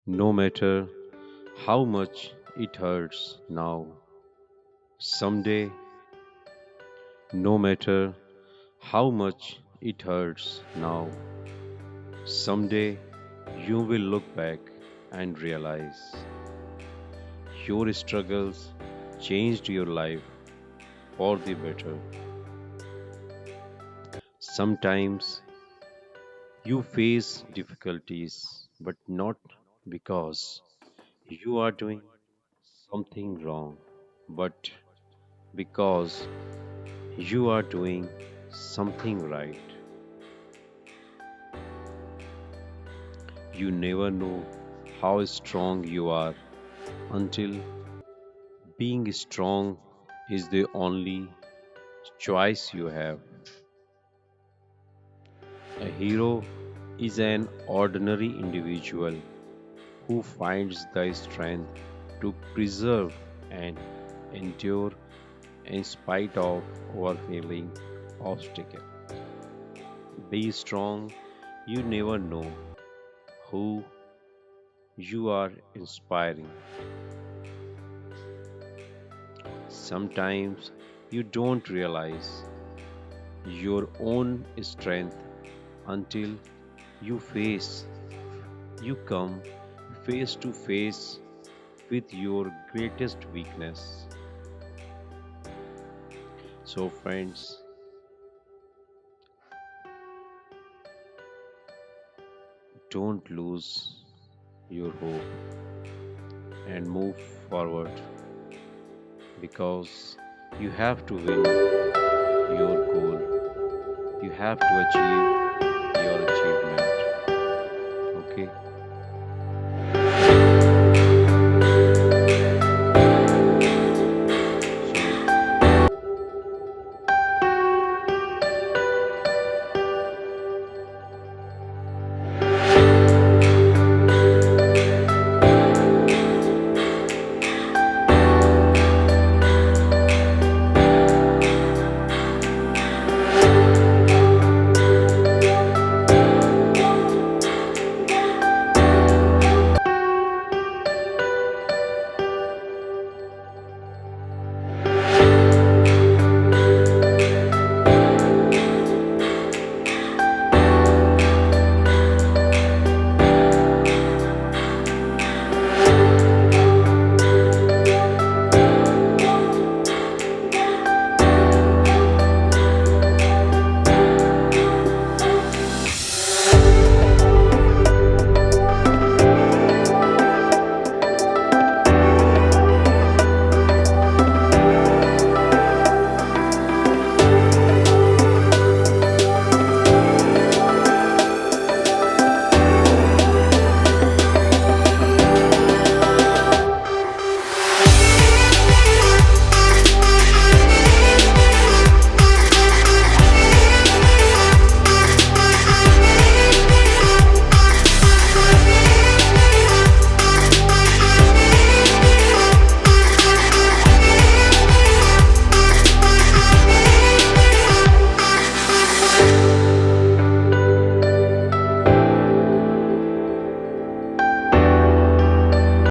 No matter how much it hurts now, someday, no matter how much it hurts now, someday you will look back and realize your struggles changed your life for the better. Sometimes you face difficulties, but not because you are doing something wrong, but because you are doing something right. You never know how strong you are until being strong is the only choice you have. A hero is an ordinary individual who finds the strength to preserve and endure in spite of overwhelming obstacles. Be strong, you never know who you are inspiring. Sometimes you don't realize your own strength until you come face to face with your greatest weakness. So friends, don't lose your hope and move forward because you have to win your goal. You have to achieve your achievement. Okay?